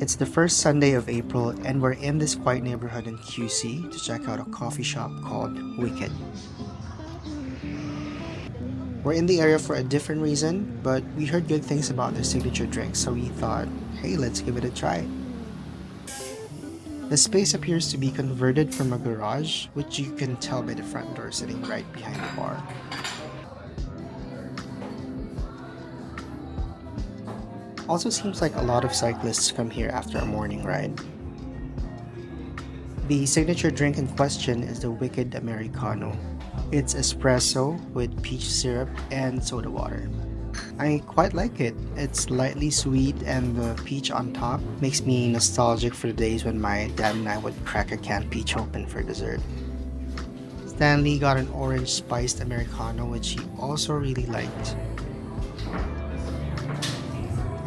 It's the first Sunday of April, and we're in this quiet neighborhood in QC to check out a coffee shop called Wicked. We're in the area for a different reason, but we heard good things about their signature drink, so we thought, hey, let's give it a try. The space appears to be converted from a garage, which you can tell by the front door sitting right behind the bar. Also seems like a lot of cyclists come here after a morning ride. The signature drink in question is the Wicked Americano. It's espresso with peach syrup and soda water. I quite like it. It's lightly sweet and the peach on top makes me nostalgic for the days when my dad and I would crack a canned peach open for dessert. Stanley got an orange spiced Americano which he also really liked.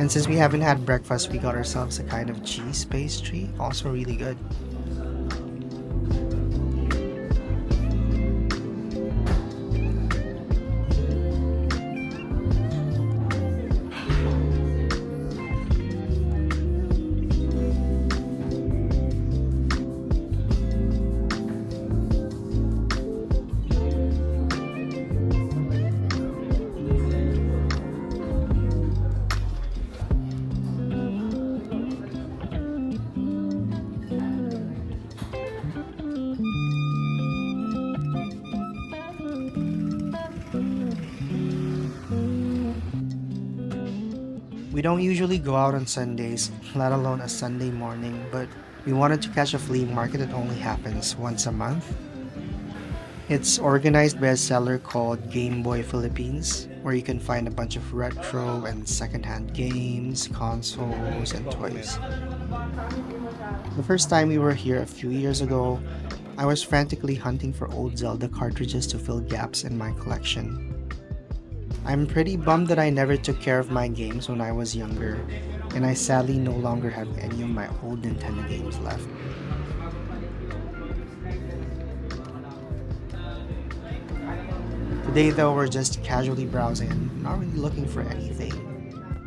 And since we haven't had breakfast, we got ourselves a kind of cheese pastry, also really good. We don't usually go out on Sundays, let alone a Sunday morning, but we wanted to catch a flea market that only happens once a month. It's organized by a seller called Gameboy Philippines, where you can find a bunch of retro and secondhand games, consoles, and toys. The first time we were here a few years ago, I was frantically hunting for old Zelda cartridges to fill gaps in my collection. I'm pretty bummed that I never took care of my games when I was younger, and I sadly no longer have any of my old Nintendo games left. Today though, we're just casually browsing and not really looking for anything.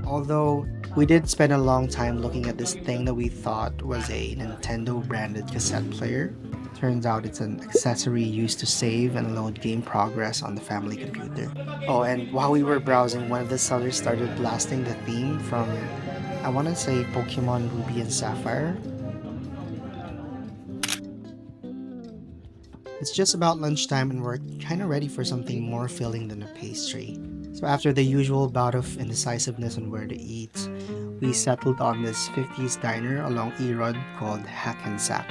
Although, we did spend a long time looking at this thing that we thought was a Nintendo branded cassette player. Turns out it's an accessory used to save and load game progress on the family computer. Oh, and while we were browsing, one of the sellers started blasting the theme from, I want to say, Pokemon Ruby and Sapphire. It's just about lunchtime and we're kinda ready for something more filling than a pastry. So after the usual bout of indecisiveness on where to eat, we settled on this 50s diner along Erod called Hackensack.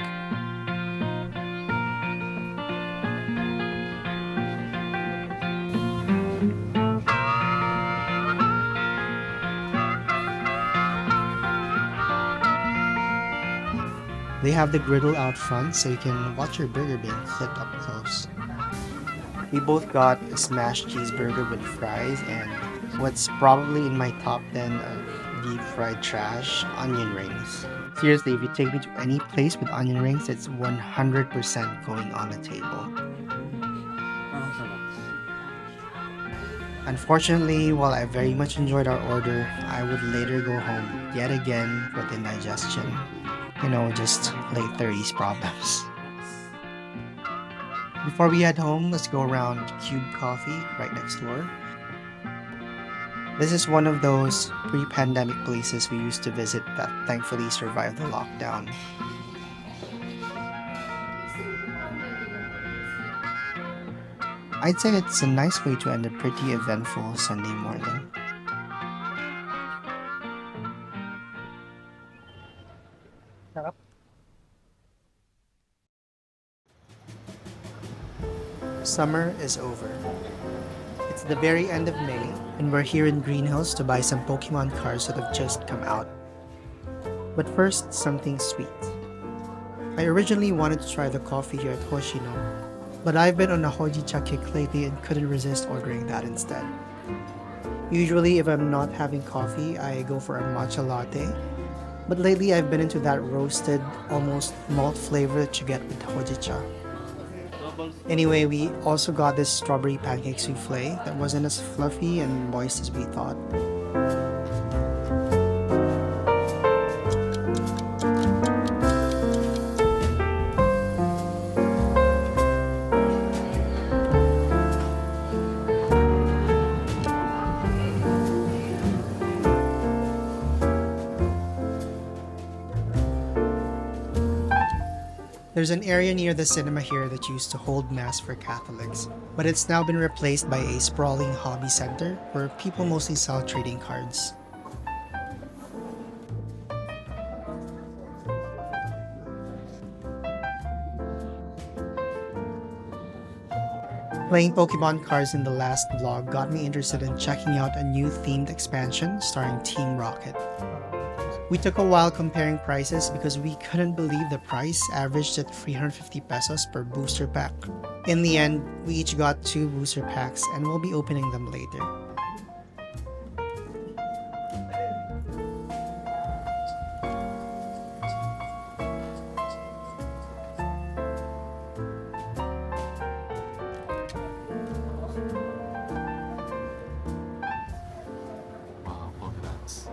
They have the griddle out front so you can watch your burger being clipped up close. We both got a smashed cheeseburger with fries and what's probably in my top 10 of deep fried trash, onion rings. Seriously, if you take me to any place with onion rings, it's 100% going on the table. Unfortunately, while I very much enjoyed our order, I would later go home yet again with indigestion. Just late 30s problems. Before we head home, let's go around Cube Coffee right next door. This is one of those pre-pandemic places we used to visit that thankfully survived the lockdown. I'd say it's a nice way to end a pretty eventful Sunday morning. Summer is over. It's the very end of May, and we're here in Greenhills to buy some Pokemon cards that have just come out. But first, something sweet. I originally wanted to try the coffee here at Hoshino, but I've been on a Hojicha kick lately and couldn't resist ordering that instead. Usually, if I'm not having coffee, I go for a matcha latte, but lately I've been into that roasted, almost malt flavor that you get with Hojicha. Anyway, we also got this strawberry pancake souffle that wasn't as fluffy and moist as we thought. There's an area near the cinema here that used to hold mass for Catholics, but it's now been replaced by a sprawling hobby center where people mostly sell trading cards. Playing Pokemon cards in the last vlog got me interested in checking out a new themed expansion starring Team Rocket. We took a while comparing prices because we couldn't believe the price averaged at 350 pesos per booster pack. In the end, we each got 2 booster packs and we'll be opening them later. Pokemon's.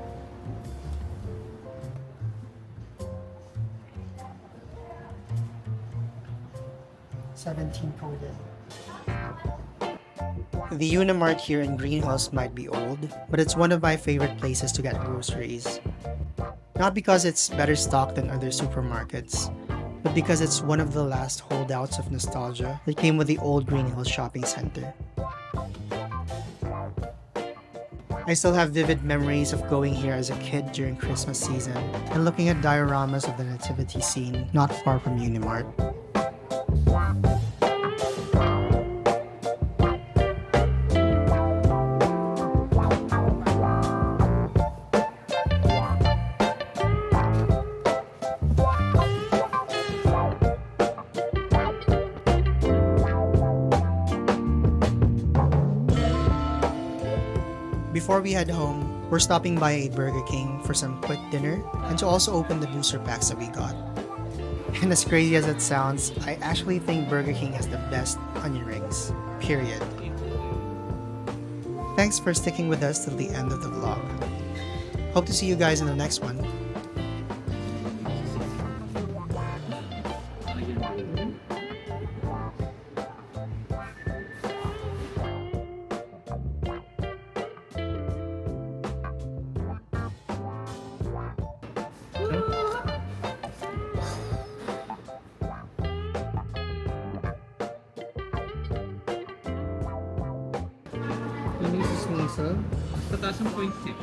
17 coded. The Unimart here in Greenhills might be old, but it's one of my favorite places to get groceries. Not because it's better stocked than other supermarkets, but because it's one of the last holdouts of nostalgia that came with the old Greenhills shopping center. I still have vivid memories of going here as a kid during Christmas season and looking at dioramas of the nativity scene not far from Unimart. Before we head home, we're stopping by a Burger King for some quick dinner and to also open the booster packs that we got. And as crazy as it sounds, I actually think Burger King has the best onion rings. Period. Thanks for sticking with us till the end of the vlog. Hope to see you guys in the next one. Sneasel? Pataas ang points eh.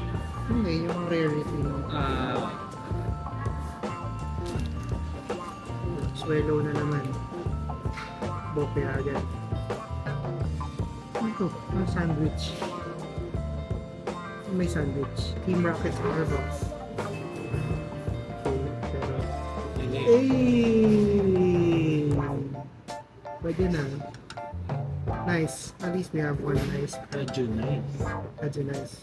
Hindi, yung rarity. Swelo na naman. Bope agad. Ito, ang sandwich. May sandwich. Team Rocket Starbucks. Hey! Pwede na. Nice. At least we have one nice. Medyo nice. Medyo nice.